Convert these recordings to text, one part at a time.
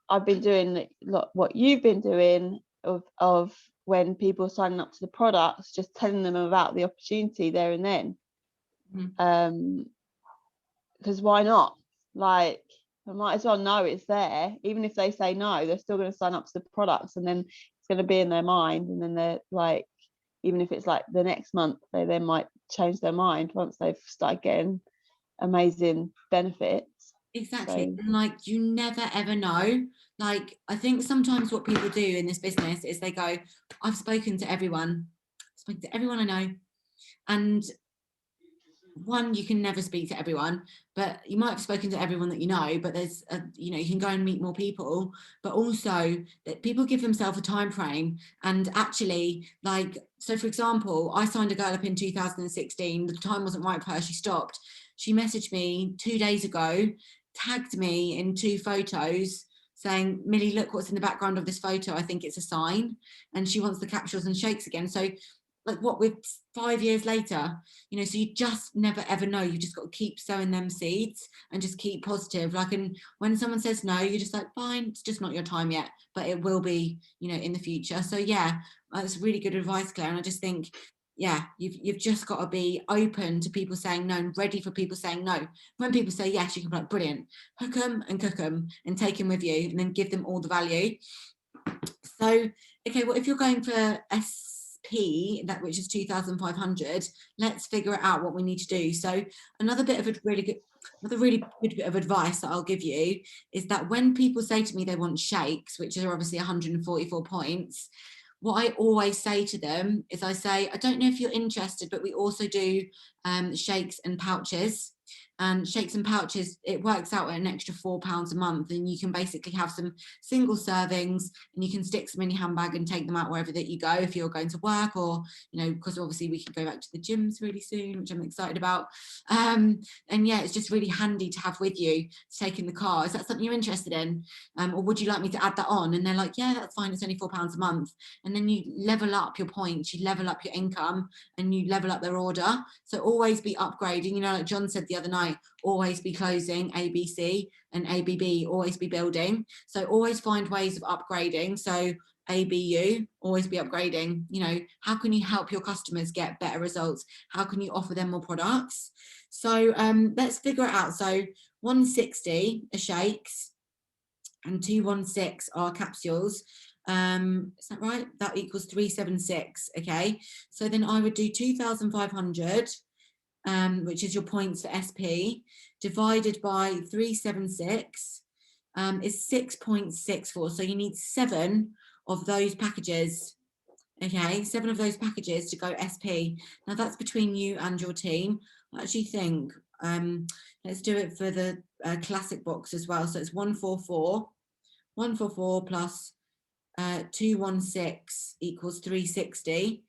I've been doing what you've been doing of when people are signing up to the products, just telling them about the opportunity there and then. Because why not? Like, I might as well know it's there. Even if they say no, they're still going to sign up to the products, and then it's going to be in their mind, and then they're like, even if it's like the next month, they then might change their mind once they've started getting amazing benefits. Exactly. And like, you never ever know. Like, I think sometimes what people do in this business is they go, I've spoken to everyone, I know. And one, you can never speak to everyone, but you might have spoken to everyone that you know, but there's you can go and meet more people. But also that people give themselves a time frame. And actually, like, so for example, I signed a girl up in 2016. The time wasn't right for her. She stopped. She messaged me 2 days ago, tagged me in 2 photos, saying, Millie, look what's in the background of this photo. I think it's a sign. And she wants the capsules and shakes again. So like, what, with 5 years later, so you just never ever know. You just got to keep sowing them seeds and just keep positive. Like, and when someone says no, you're just like, fine, it's just not your time yet, but it will be, in the future. So yeah, that's really good advice, Claire. And I just think, yeah, you've just got to be open to people saying no and ready for people saying no. When people say yes, you can be like, brilliant, hook them and cook them and take them with you, and then give them all the value. So, okay, well, if you're going for that, which is 2,500, let's figure out what we need to do. So another really good bit of advice that I'll give you is that when people say to me they want shakes, which are obviously 144 points, what I always say to them is I say, I don't know if you're interested, but we also do shakes and pouches. And shakes and pouches, it works out at an extra £4 a month, and you can basically have some single servings, and you can stick some in your handbag and take them out wherever that you go if you're going to work, or because obviously we can go back to the gyms really soon, which I'm excited about. And yeah, it's just really handy to have with you to take in the car. Is that something you're interested in, or would you like me to add that on? And they're like, yeah, that's fine, it's only £4 a month. And then you level up your points, you level up your income, and you level up their order. So always be upgrading, like John said the other night, always be closing ABC, and ABB, always be building. So always find ways of upgrading. So ABU, always be upgrading. How can you help your customers get better results? How can you offer them more products? So let's figure it out. So 160 are shakes and 216 are capsules. Is that right? That equals 376. Okay, so then I would do 2,500, which is your points for SP, divided by 376 is 6.64. So you need 7 of those packages. Okay, 7 of those packages to go SP. Now that's between you and your team. I actually think, let's do it for the classic box as well. So it's 144 plus 216 equals 360.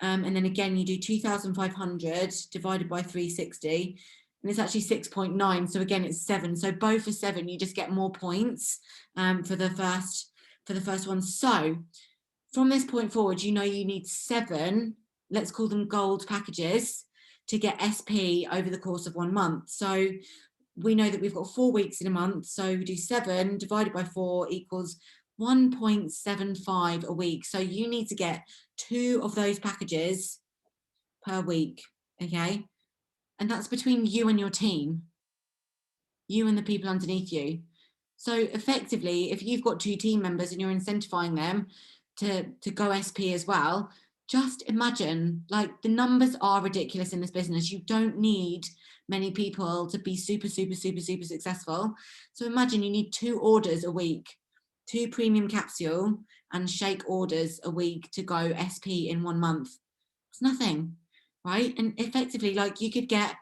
And then again, you do 2,500 divided by 360, and it's actually 6.9. So again, it's 7. So both are 7. You just get more points for the first one. So from this point forward, you need 7, let's call them gold packages, to get SP over the course of 1 month. So we know that we've got 4 weeks in a month. So we do 7 divided by 4 equals 1.75 a week. So you need to get 2 of those packages per week. Okay. And that's between you and your team, you and the people underneath you. So effectively, if you've got 2 team members and you're incentivizing them to go SP as well, just imagine, like, the numbers are ridiculous in this business. You don't need many people to be super, super, super, super successful. So imagine you need 2 orders a week, 2 premium capsule and shake orders a week to go SP in 1 month. It's nothing, right? And effectively, like, you could get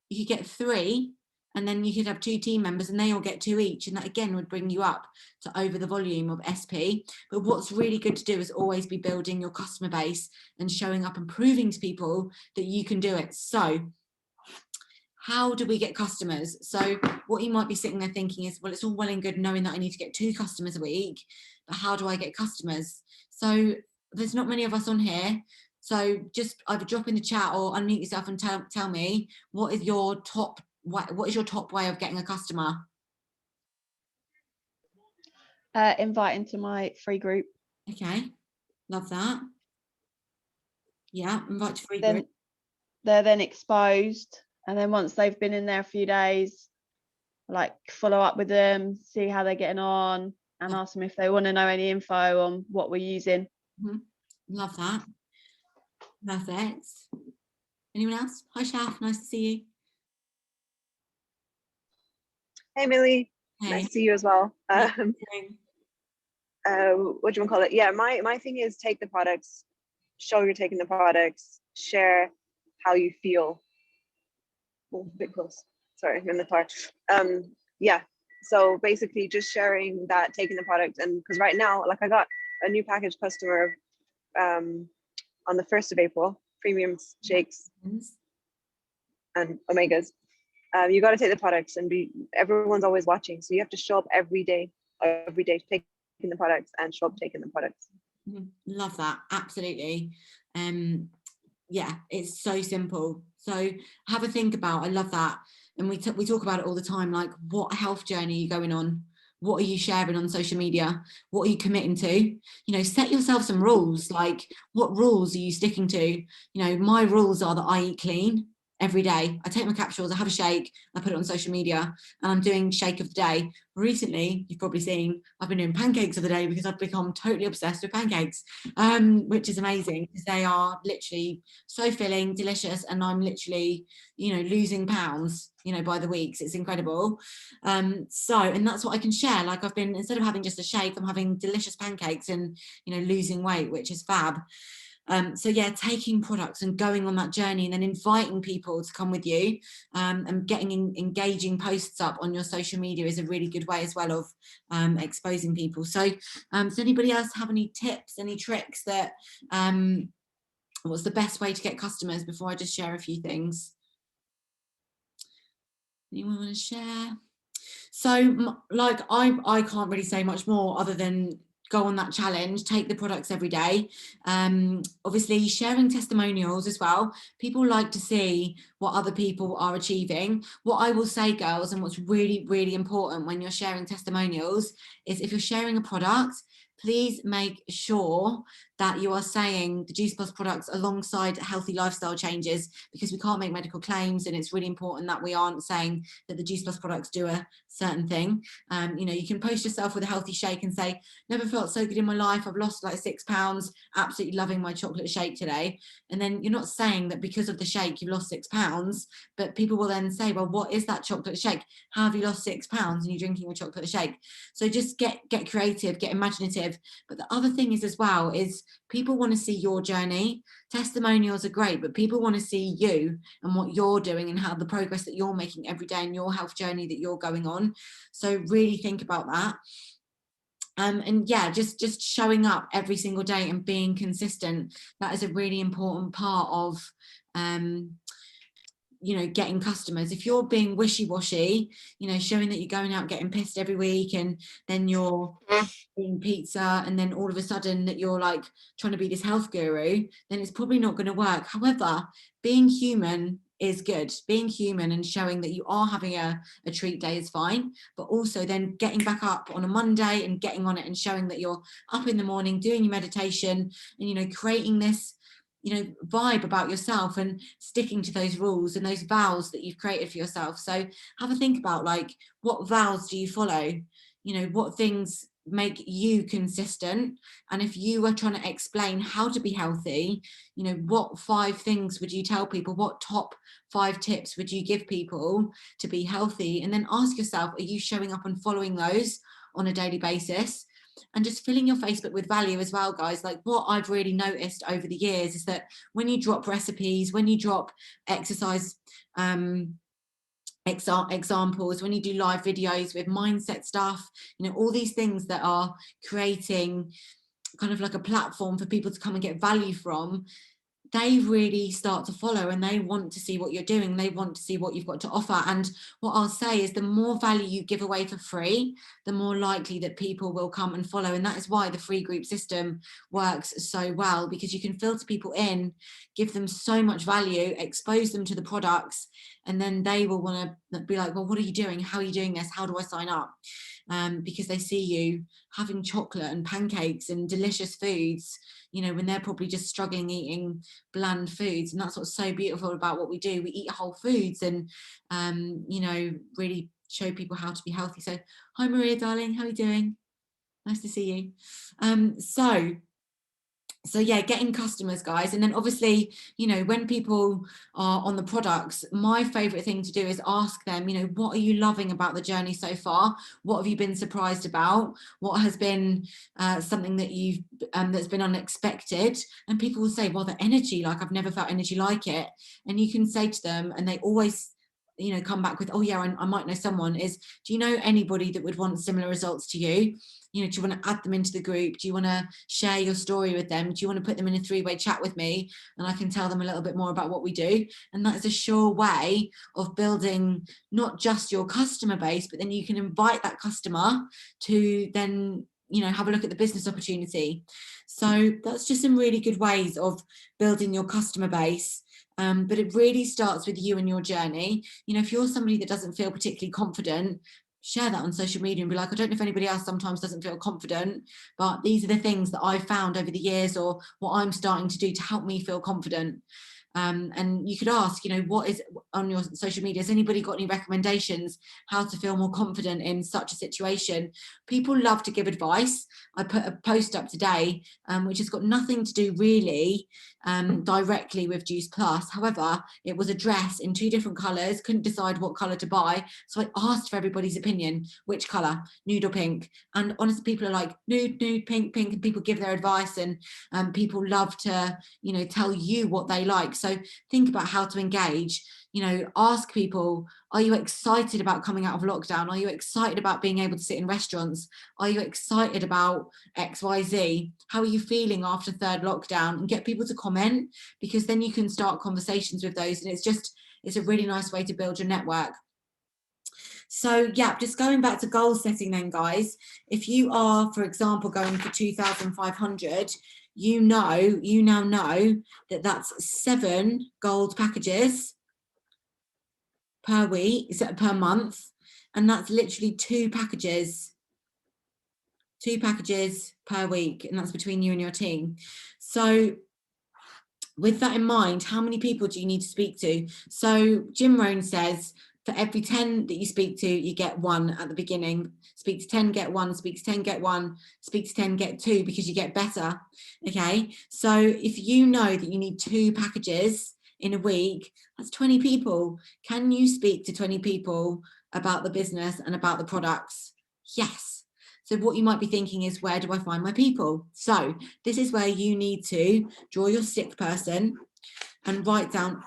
3, and then you could have 2 team members and they all get 2 each. And that again would bring you up to over the volume of SP. But what's really good to do is always be building your customer base and showing up and proving to people that you can do it. So how do we get customers? So what you might be sitting there thinking is, well, it's all well and good knowing that I need to get 2 customers a week, but how do I get customers? So there's not many of us on here. So just either drop in the chat or unmute yourself and tell me, what is your top way of getting a customer? Invite into my free group. Okay, love that. Yeah, invite to free Then group. they're then exposed, and then once they've been in there a few days, like follow up with them, see how they're getting on, and ask them if they want to know any info on what we're using. Love that. Perfect. Anyone else? Hi Shaf, nice to see you. Hey Millie, Hey. nice to see you as well. Yeah, what do you want to call it? Yeah, my thing is take the products, show you're taking the products, share how you feel. Oh, a bit close. Sorry, I'm in the car. Yeah. So basically, just sharing that, taking the product, and because right now, like I got a new package customer on the 1st of April, premium shakes and omegas. You got to take the products and everyone's always watching, so you have to show up every day taking the products and show up taking the products. Love that, absolutely. Yeah, it's so simple. So have a think about, I love that. And we talk about it all the time, like what health journey are you going on? What are you sharing on social media? What are you committing to? You know, set yourself some rules. Like, what rules are you sticking to? You know, my rules are that I eat clean every day. I take my capsules, I have a shake, I put it on social media, and I'm doing shake of the day. Recently, you've probably seen, I've been doing pancakes of the day because I've become totally obsessed with pancakes, which is amazing because they are literally so filling, delicious, and I'm literally, you know, losing pounds, you know, by the weeks. It's incredible. And that's what I can share. Like I've been, instead of having just a shake, I'm having delicious pancakes and, you know, losing weight, which is fab. So yeah, taking products and going on that journey and then inviting people to come with you, and getting engaging posts up on your social media is a really good way as well of exposing people. So does anybody else have any tips, any tricks that what's the best way to get customers, before I just share a few things? Anyone want to share? So like I can't really say much more other than go on that challenge, take the products every day. Obviously sharing testimonials as well. People like to see what other people are achieving. What I will say, girls, and what's really, really important when you're sharing testimonials is if you're sharing a product, please make sure that you are saying the Juice Plus products alongside healthy lifestyle changes, because we can't make medical claims, and it's really important that we aren't saying that the Juice Plus products do a certain thing. You know, you can post yourself with a healthy shake and say, never felt so good in my life, I've lost like 6 pounds, absolutely loving my chocolate shake today. And then you're not saying that because of the shake you've lost 6 pounds, but people will then say, well, what is that chocolate shake? How have you lost 6 pounds and you're drinking a chocolate shake? So just get creative, get imaginative. But the other thing is as well is people want to see your journey. Testimonials are great, but people want to see you and what you're doing and how the progress that you're making every day in your health journey that you're going on. So really think about that. And yeah, just showing up every single day and being consistent. That is a really important part of you know, getting customers. If you're being wishy-washy, you know, showing that you're going out getting pissed every week and then you're eating pizza and then all of a sudden that you're like trying to be this health guru, then it's probably not going to work. However, being human is good. Being human and showing that you are having a treat day is fine, but also then getting back up on a Monday and getting on it and showing that you're up in the morning doing your meditation and, you know, creating this, you know, vibe about yourself and sticking to those rules and those vows that you've created for yourself. So have a think about, like, what vows do you follow? You know, what things make you consistent? And if you were trying to explain how to be healthy, you know, what 5 things would you tell people? What top 5 tips would you give people to be healthy? And then ask yourself, are you showing up and following those on a daily basis? And just filling your Facebook with value as well, guys. Like, what I've really noticed over the years is that when you drop recipes, when you drop exercise examples, when you do live videos with mindset stuff, you know, all these things that are creating kind of like a platform for people to come and get value from, they really start to follow and they want to see what you're doing. They want to see what you've got to offer. And what I'll say is the more value you give away for free, the more likely that people will come and follow. And that is why the free group system works so well, because you can filter people in, give them so much value, expose them to the products, and then they will want to be like, well, what are you doing? How are you doing this? How do I sign up? Because they see you having chocolate and pancakes and delicious foods, you know, when they're probably just struggling eating bland foods. And that's what's so beautiful about what we do. We eat whole foods and, you know, really show people how to be healthy. So hi, Maria, darling, how are you doing? Nice to see you. So yeah, getting customers, guys. And then obviously, you know, when people are on the products, my favorite thing to do is ask them, you know, what are you loving about the journey so far? What have you been surprised about? What has been something that you've that's been unexpected? And people will say, well, the energy, like I've never felt energy like it. And you can say to them, and they always, you know, come back with, oh yeah, I might know someone. Is, do you know anybody that would want similar results to you? You know, do you want to add them into the group? Do you want to share your story with them? Do you want to put them in a 3-way chat with me, and I can tell them a little bit more about what we do? And that is a sure way of building not just your customer base, but then you can invite that customer to then, you know, have a look at the business opportunity. So that's just some really good ways of building your customer base. But it really starts with you and your journey. You know, if you're somebody that doesn't feel particularly confident, share that on social media and be like, I don't know if anybody else sometimes doesn't feel confident, but these are the things that I've found over the years, or what I'm starting to do to help me feel confident. And you could ask, you know, what is on your social media? Has anybody got any recommendations how to feel more confident in such a situation? People love to give advice. I put a post up today, which has got nothing to do really directly with Juice Plus. However, it was a dress in 2 different colours, couldn't decide what colour to buy. So I asked for everybody's opinion, which colour, nude or pink? And honestly, people are like, nude, pink, and people give their advice, and people love to, you know, tell you what they like. So think about how to engage. You know, ask people, are you excited about coming out of lockdown? Are you excited about being able to sit in restaurants? Are you excited about XYZ? How are you feeling after 3rd lockdown? And get people to comment, because then you can start conversations with those, and it's a really nice way to build your network. So yeah, just going back to goal setting then, guys, if you are, for example, going for 2,500, you now know that that's 7 gold packages per week, per month, and that's literally 2 packages per week, and that's between you and your team. So with that in mind, how many people do you need to speak to? So Jim Rohn says, for every 10 that you speak to, you get 1 at the beginning. Speak to 10, get 1, speak to 10, get 1, speak to 10, get 2, because you get better. Okay, so if you know that you need 2 packages in a week, that's 20 people. Can you speak to 20 people about the business and about the products? Yes. So what you might be thinking is, where do I find my people? So this is where you need to draw your stick person and write down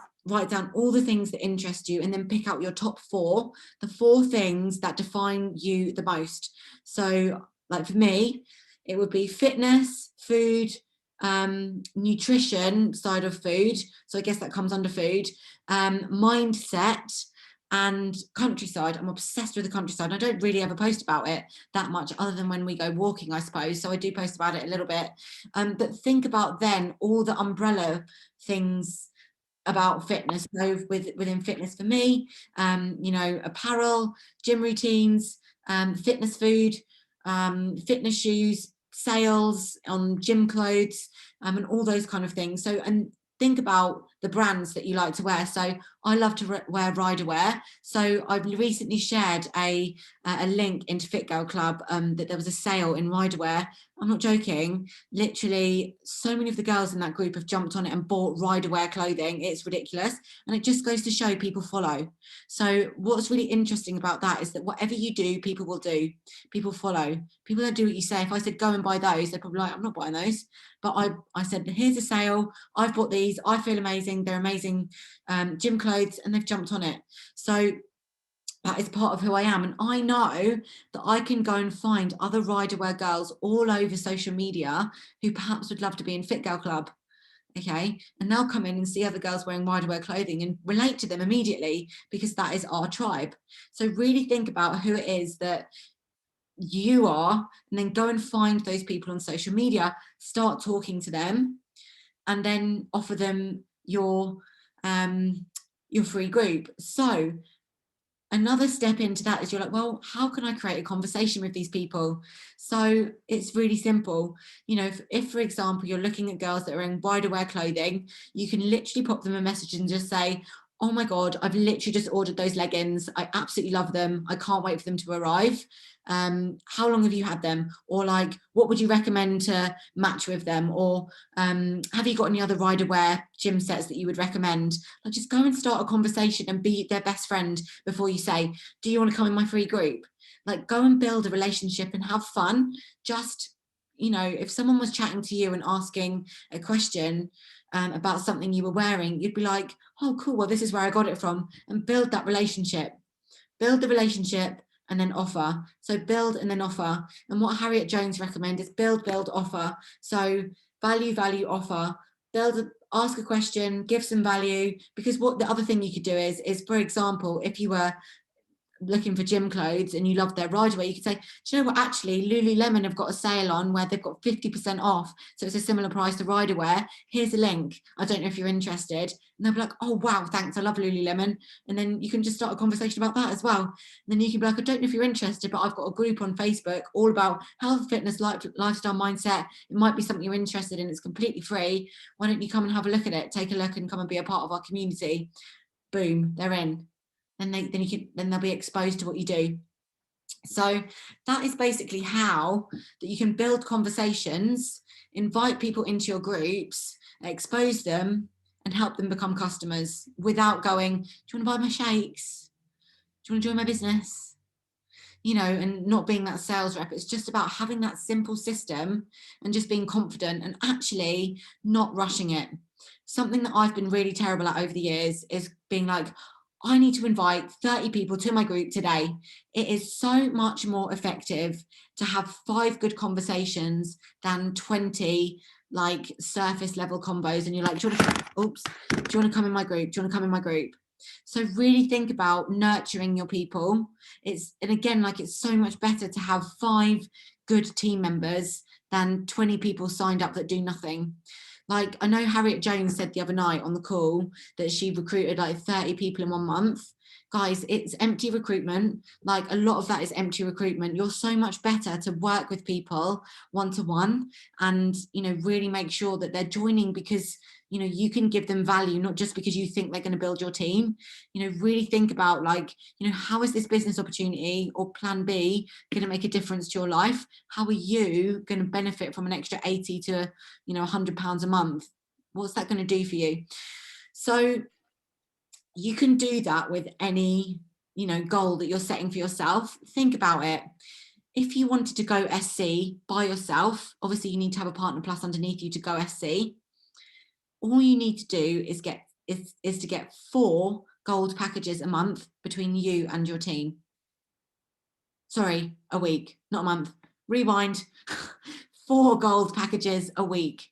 all the things that interest you, and then pick out your top 4, the 4 things that define you the most. So like for me, it would be fitness, food, nutrition side of food. So I guess that comes under food, mindset, and countryside. I'm obsessed with the countryside. I don't really ever post about it that much, other than when we go walking, I suppose. So I do post about it a little bit. But think about then all the umbrella things about fitness. So within fitness for me, you know, apparel, gym routines, fitness food, fitness shoes, sales on gym clothes, and all those kind of things. So, and think about the brands that you like to wear. So I love to wear rider wear. So I've recently shared a link into Fit Girl Club, that there was a sale in rider wear. I'm not joking. Literally, so many of the girls in that group have jumped on it and bought rider wear clothing. It's ridiculous. And it just goes to show people follow. So what's really interesting about that is that whatever you do, people will do. People follow. People don't do what you say. If I said, go and buy those, they're probably like, I'm not buying those. But I said, here's a sale. I've bought these. I feel amazing. They're amazing gym clothes, and they've jumped on it. So that is part of who I am. And I know that I can go and find other rider wear girls all over social media who perhaps would love to be in Fit Girl Club. Okay, and they'll come in and see other girls wearing rider wear clothing and relate to them immediately, because that is our tribe. So really think about who it is that you are, and then go and find those people on social media, start talking to them, and then offer them your your free group. So another step into that is you're like, well, how can I create a conversation with these people? So it's really simple. You know, if for example, you're looking at girls that are in wider wear clothing, you can literally pop them a message and just say, oh my God, I've literally just ordered those leggings. I absolutely love them. I can't wait for them to arrive. How long have you had them? Or like, what would you recommend to match with them? Or have you got any other rider wear gym sets that you would recommend? Like, just go and start a conversation and be their best friend before you say, do you want to come in my free group? Like, go and build a relationship and have fun. Just, you know, if someone was chatting to you and asking a question about something you were wearing, you'd be like, oh, cool, well, this is where I got it from, and build that relationship. Build the relationship and then offer. So build and then offer. And what Harriet Jones recommends is build, offer. So value, offer. Build, ask a question, give some value. Because what the other thing you could do is, for example, if you were looking for gym clothes and you love their rider wear, you could say, do you know what, actually Lululemon have got a sale on where they've got 50% off, so it's a similar price to rider wear. Here's a link, I don't know if you're interested. And they'll be like, oh wow, thanks, I love Lululemon. And then you can just start a conversation about that as well. And then you can be like, I don't know if you're interested, but I've got a group on Facebook all about health, fitness, lifestyle, mindset. It might be something you're interested in. It's completely free. Why don't you come and have a look at it, take a look and come and be a part of our community? Boom, they're in. And then they'll be exposed to what you do. So that is basically how that you can build conversations, invite people into your groups, expose them, and help them become customers without going, do you want to buy my shakes? Do you want to join my business? You know, and not being that sales rep. It's just about having that simple system and just being confident and actually not rushing it. Something that I've been really terrible at over the years is being like, I need to invite 30 people to my group today. It is so much more effective to have 5 good conversations than 20 like surface level combos. And you're like, do you want to come in my group? Do you want to come in my group? So really think about nurturing your people. And again, like, it's so much better to have 5 good team members than 20 people signed up that do nothing. Like, I know Harriet Jones said the other night on the call that she recruited like 30 people in 1 month. Guys, it's empty recruitment. Like, a lot of that is empty recruitment. You're so much better to work with people one-to-one and, you know, really make sure that they're joining because, you know, you can give them value, not just because you think they're going to build your team. You know, really think about, like, you know, how is this business opportunity or plan B going to make a difference to your life? How are you going to benefit from an extra 80 to, you know, £100 a month? What's that going to do for you? So you can do that with any, you know, goal that you're setting for yourself. Think about it. If you wanted to go SC by yourself, obviously you need to have a partner plus underneath you to go SC. All you need to do is to get 4 gold packages a month between you and your team. Sorry, a week, not a month. Rewind. 4 gold packages a week,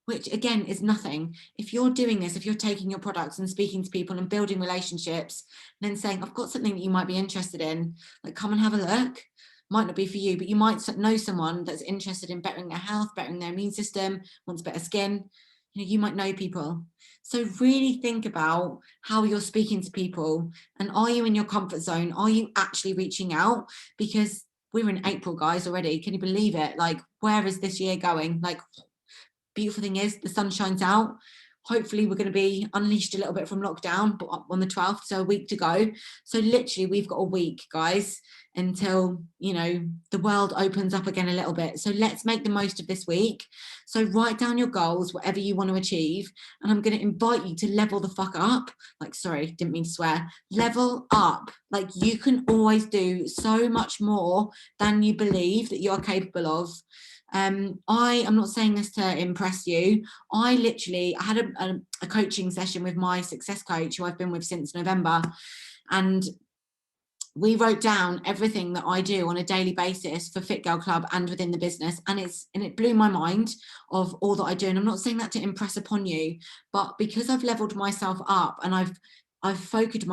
which again is nothing. If you're doing this, if you're taking your products and speaking to people and building relationships, and then saying, I've got something that you might be interested in, like, come and have a look. Might not be for you, but you might know someone that's interested in bettering their health, bettering their immune system, wants better skin. You know, you might know people. So really think about how you're speaking to people, and are you in your comfort zone? Are you actually reaching out? Because we're in April, guys, already. Can you believe it? Like, where is this year going? Like, beautiful thing is the sun shines out. Hopefully we're going to be unleashed a little bit from lockdown, but on the 12th, so a week to go. So literally we've got a week, guys, until, you know, the world opens up again a little bit. So let's make the most of this week. So write down your goals, whatever you want to achieve, and I'm going to invite you to level the fuck up. Like, sorry, didn't mean to swear. Level up. Like, you can always do so much more than you believe that you're capable of. I am not saying this to impress you. I had a coaching session with my success coach, who I've been with since November, and we wrote down everything that I do on a daily basis for Fit Girl Club and within the business, and it blew my mind of all that I do. And I'm not saying that to impress upon you, but because I've leveled myself up and I've focused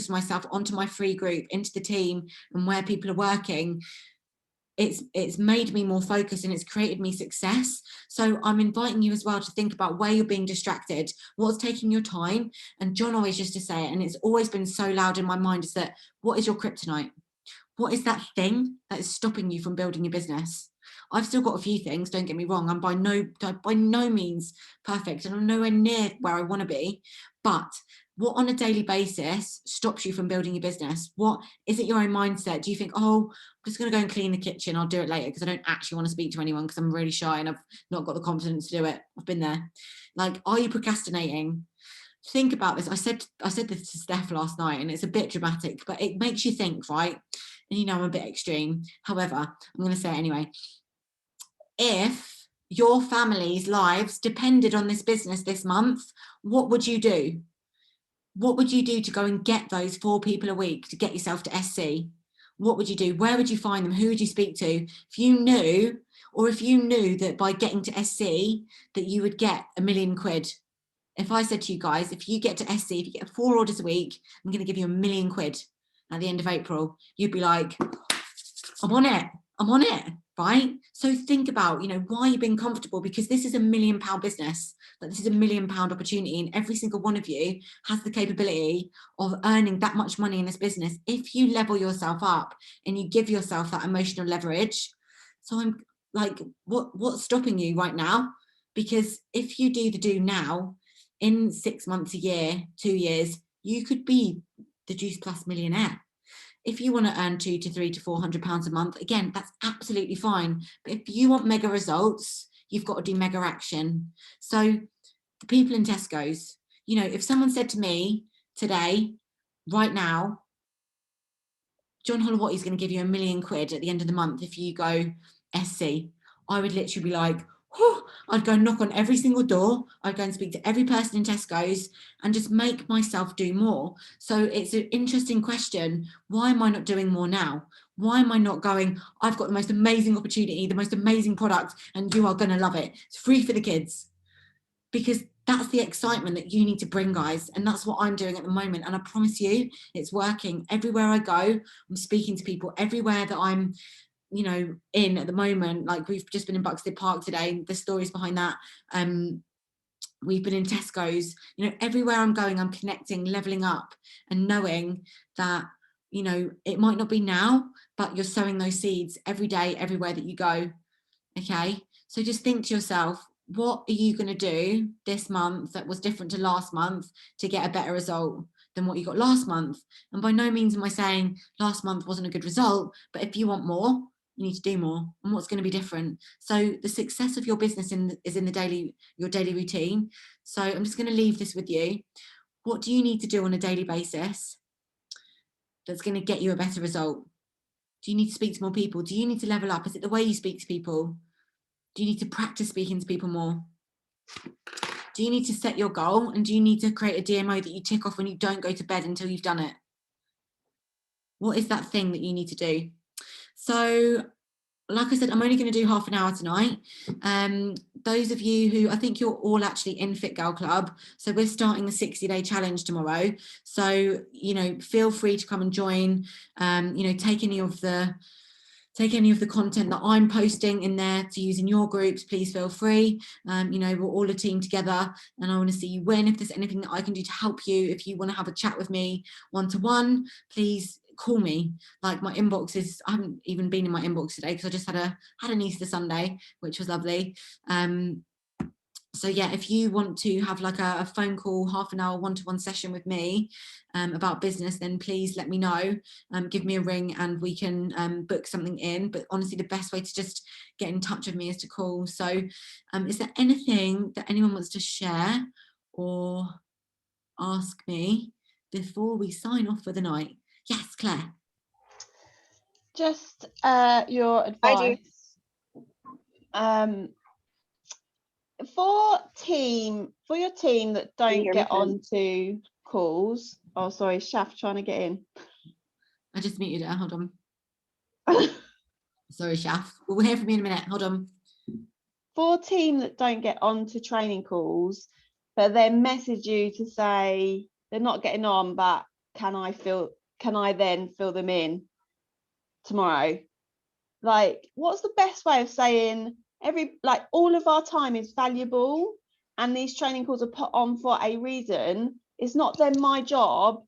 myself onto my free group, into the team and where people are working, it's made me more focused and it's created me success. So I'm inviting you as well to think about where you're being distracted, what's taking your time. And John always used to say it, and it's always been so loud in my mind, is that what is your kryptonite? What is that thing that is stopping you from building your business? I've still got a few things, don't get me wrong. I'm by no means perfect, and I'm nowhere near where I want to be. But what on a daily basis stops you from building your business? What is it, your own mindset? Do you think, oh, I'm just going to go and clean the kitchen, I'll do it later because I don't actually want to speak to anyone because I'm really shy and I've not got the confidence to do it? I've been there. Like, are you procrastinating? Think about this. I said this to Steph last night, and it's a bit dramatic, but it makes you think, right? And you know, I'm a bit extreme. However, I'm going to say it anyway. If your family's lives depended on this business this month, what would you do? What would you do to go and get those 4 people a week to get yourself to SC? What would you do? Where would you find them? Who would you speak to? If you knew, or if you knew that by getting to SC that you would get £1 million. If I said to you guys, if you get to SC, if you get 4 orders a week, I'm going to give you £1 million at the end of April, you'd be like, I'm on it, right? So think about, you know, why you're being comfortable, because this is £1 million business, that this is £1 million opportunity, and every single one of you has the capability of earning that much money in this business if you level yourself up and you give yourself that emotional leverage. So I'm like, what's stopping you right now? Because if you do now, in 6 months, a year, 2 years, you could be the Juice Plus millionaire. If you want to earn £200 to £300 to £400 a month, again, that's absolutely fine. But if you want mega results, you've got to do mega action. So the people in Tesco's, you know, if someone said to me today, right now, John Holowatty's going to give you £1 million at the end of the month if you go SC, I would literally be like, I'd go and knock on every single door. I'd go and speak to every person in Tesco's and just make myself do more. So it's an interesting question. Why am I not doing more now? Why am I not going, I've got the most amazing opportunity, the most amazing product, and you are going to love it. It's free for the kids. Because that's the excitement that you need to bring, guys. And that's what I'm doing at the moment. And I promise you, it's working. Everywhere I go, I'm speaking to people. Everywhere that I'm, you know, in at the moment, like we've just been in Buxted Park today, the stories behind that, we've been in Tesco's, you know, everywhere I'm going, I'm connecting, leveling up, and knowing that, you know, it might not be now, but you're sowing those seeds every day, everywhere that you go. Okay, so just think to yourself, what are you going to do this month that was different to last month to get a better result than what you got last month? And by no means am I saying last month wasn't a good result, but if you want more, you need to do more. And what's going to be different? So the success of your business is in your daily routine. So I'm just going to leave this with you. What do you need to do on a daily basis that's going to get you a better result? Do you need to speak to more people? Do you need to level up? Is it the way you speak to people? Do you need to practice speaking to people more? Do you need to set your goal? And do you need to create a DMO that you tick off when you don't go to bed until you've done it? What is that thing that you need to do? So, like I said, I'm only going to do half an hour tonight. Those of you who, I think you're all actually in Fit Girl Club. So we're starting the 60-day challenge tomorrow. So, you know, feel free to come and join, you know, take any of the content that I'm posting in there to use in your groups. Please feel free. You know, we're all a team together and I want to see you win. If there's anything that I can do to help you, if you want to have a chat with me one-to-one, please call me. Like, my inbox is, I haven't even been in my inbox today because I just had an Easter Sunday, which was lovely. So yeah, if you want to have like a phone call, half an hour, one-to-one session with me about business, then please let me know. Give me a ring and we can book something in. But honestly, the best way to just get in touch with me is to call. So is there anything that anyone wants to share or ask me before we sign off for the night? Yes, Claire. Just your advice. For your team that don't get onto calls. Oh, sorry, Shaf trying to get in. I just muted her. Hold on. Sorry, Shaf. We'll hear from you in a minute. Hold on. For a team that don't get onto training calls, but then message you to say they're not getting on, but can I then fill them in tomorrow? like, what's the best way of saying all of our time is valuable, and these training calls are put on for a reason. It's not then my job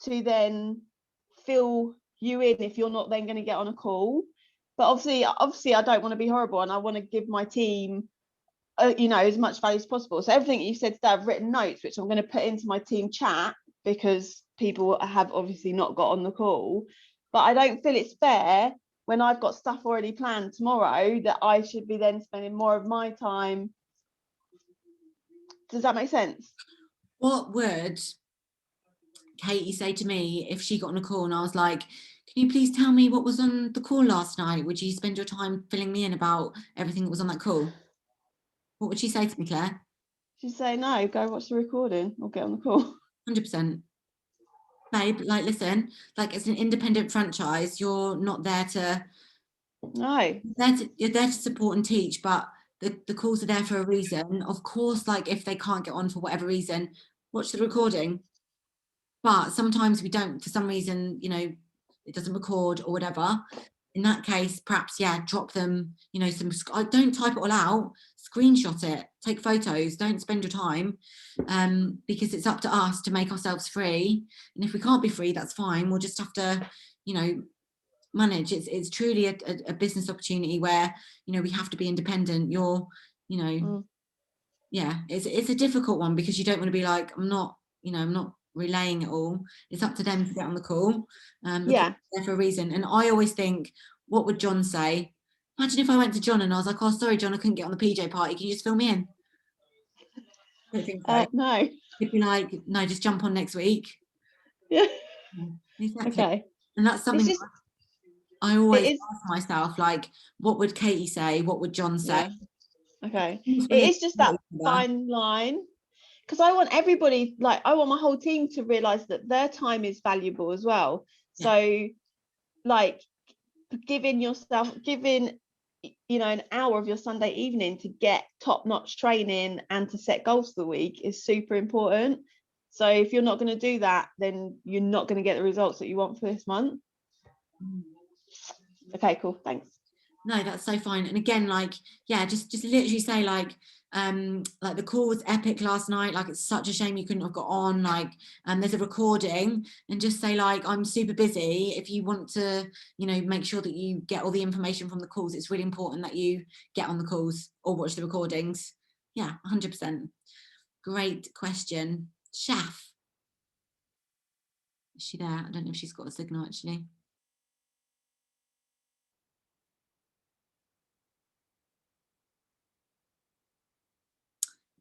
to then fill you in if you're not then going to get on a call. But obviously I don't want to be horrible, and I want to give my team as much value as possible. So everything you said today, I've written notes which I'm going to put into my team chat, because people have obviously not got on the call. But I don't feel it's fair when I've got stuff already planned tomorrow that I should be then spending more of my time. Does that make sense? What would Katie say to me if she got on a call and I was like, can you please tell me what was on the call last night? Would you spend your time filling me in about everything that was on that call? What would she say to me, Claire? She'd say, no, go watch the recording or get on the call. 100%. Babe, like, listen, like, it's an independent franchise. You're not there to... No. You're there to support and teach, but the calls are there for a reason. Of course, like, if they can't get on for whatever reason, watch the recording. But sometimes we don't, for some reason, it doesn't record or whatever. In that case, perhaps, drop them, don't type it all out, screenshot it, take photos, don't spend your time, because it's up to us to make ourselves free. And if we can't be free, that's fine. We'll just have to, manage. It's truly a business opportunity where, we have to be independent. It's a difficult one, because you don't want to be like, I'm not relaying it all. It's up to them to get on the call. They're there for a reason. And I always think, what would John say? Imagine if I went to John and I was like, oh, sorry, John, I couldn't get on the PJ party. Can you just fill me in? I don't think so. No. He'd be like, no, just jump on next week. Yeah. Exactly. Okay. And that's something I always ask myself, like, what would Katie say? What would John say? Yeah. Okay. It is just that fine line. Because I want everybody, I want my whole team to realize that their time is valuable as well. So, giving an hour of your Sunday evening to get top-notch training and to set goals for the week is super important. So if you're not going to do that, then you're not going to get the results that you want for this month. Okay, cool, thanks. No, that's so fine. And again, just literally say the call was epic last night. Like, it's such a shame you couldn't have got on. There's a recording, and just say, I'm super busy. If you want to, make sure that you get all the information from the calls, it's really important that you get on the calls or watch the recordings. Yeah, 100%. Great question. Shaf. Is she there? I don't know if she's got a signal actually.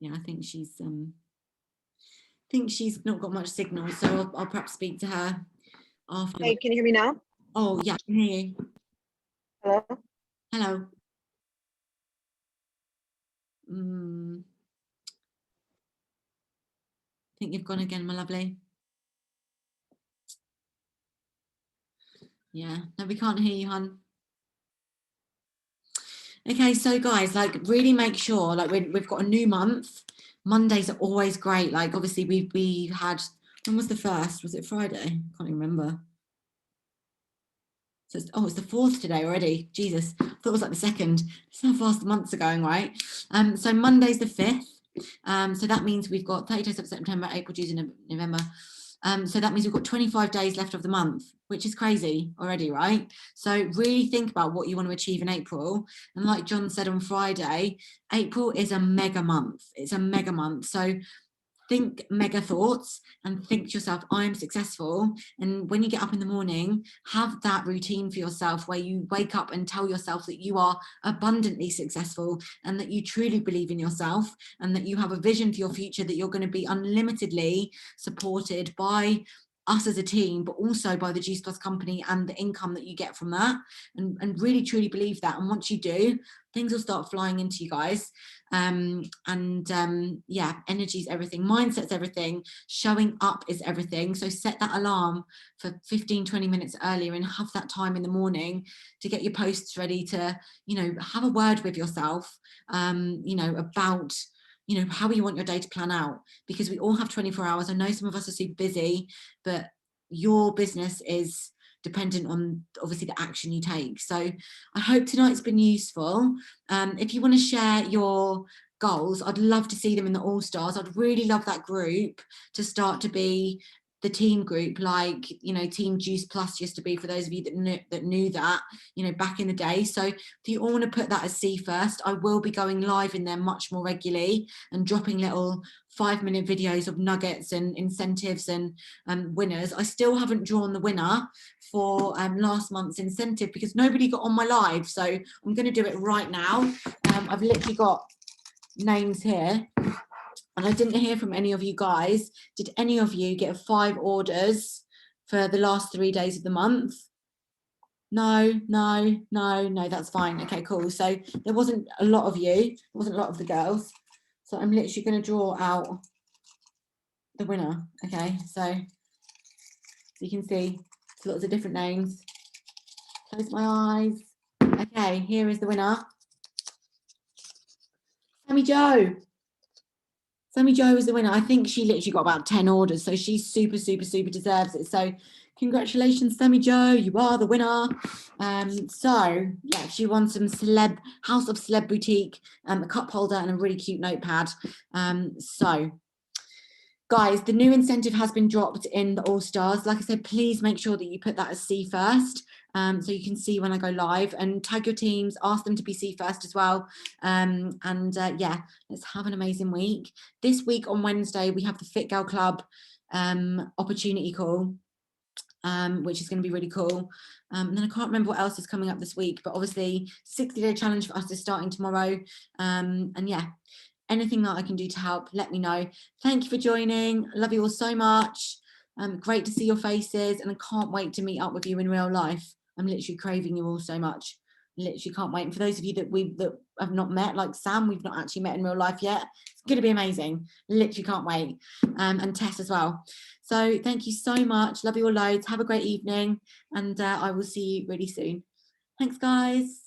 Yeah, I think she's not got much signal, so I'll perhaps speak to her after. Hey, can you hear me now? Oh yeah, I can hear you. Hello. Hello. I think you've gone again, my lovely. Yeah, no, we can't hear you, hun. Okay, so guys, really make sure, we've got a new month. Mondays are always great. Obviously we had, when was the first? Was it Friday? I can't even remember. So it's the 4th today already. Jesus, I thought it was the 2nd. That's how fast the months are going, right? So Monday's the 5th. So that means we've got 30 days of September, April, June, November. So that means we've got 25 days left of the month, which is crazy already, right? So really think about what you want to achieve in April. And like John said on Friday, April is a mega month. It's a mega month. So think mega thoughts and think to yourself, I'm successful. And when you get up in the morning, have that routine for yourself where you wake up and tell yourself that you are abundantly successful and that you truly believe in yourself and that you have a vision for your future, that you're going to be unlimitedly supported by us as a team, but also by the Juice Plus company and the income that you get from that, and really truly believe that. And once you do, things will start flying into you guys. Energy is everything, mindset's everything, showing up is everything. So set that alarm for 15-20 minutes earlier and have that time in the morning to get your posts ready, to have a word with yourself about how you want your day to plan out, because we all have 24 hours. I know some of us are super busy, but your business is dependent on obviously the action you take. So I hope tonight's been useful. If you want to share your goals, I'd love to see them in the All-Stars. I'd really love that group to start to be the team group, like, you know, Team Juice Plus used to be, for those of you that knew that, you know, back in the day. So if you all want to put that as C first, I will be going live in there much more regularly and dropping little 5-minute videos of nuggets and incentives and winners. I still haven't drawn the winner for last month's incentive because nobody got on my live, so I'm going to do it right now. I've literally got names here, and I didn't hear from any of you guys. Did any of you get 5 orders for the last 3 days of the month? No, that's fine. Okay, cool. So there wasn't a lot of you, there wasn't a lot of the girls. So I'm literally going to draw out the winner. Okay, so you can see it's lots of different names. Close my eyes. Okay, here is the winner. Sammy Joe. Sammy Joe was the winner. I think she literally got about 10 orders, so she super deserves it. So congratulations, Sammy Joe, you are the winner. So yeah, she won some House of Celeb Boutique, a cup holder and a really cute notepad. So guys, the new incentive has been dropped in the All-Stars. Like I said, please make sure that you put that as C first, so you can see when I go live, and tag your teams, ask them to be C first as well. Yeah, let's have an amazing week. This week on Wednesday, we have the Fit Girl Club opportunity call, which is going to be really cool. And then I can't remember what else is coming up this week, but obviously 60-day challenge for us is starting tomorrow. And yeah, anything that I can do to help, let me know. Thank you for joining. Love you all so much. Great to see your faces, and I can't wait to meet up with you in real life. I'm literally craving you all so much. Literally can't wait. And for those of you that have not met, like Sam, we've not actually met in real life yet. It's going to be amazing. Literally can't wait. And Tess as well. So thank you so much. Love you all loads. Have a great evening, and I will see you really soon. Thanks, guys.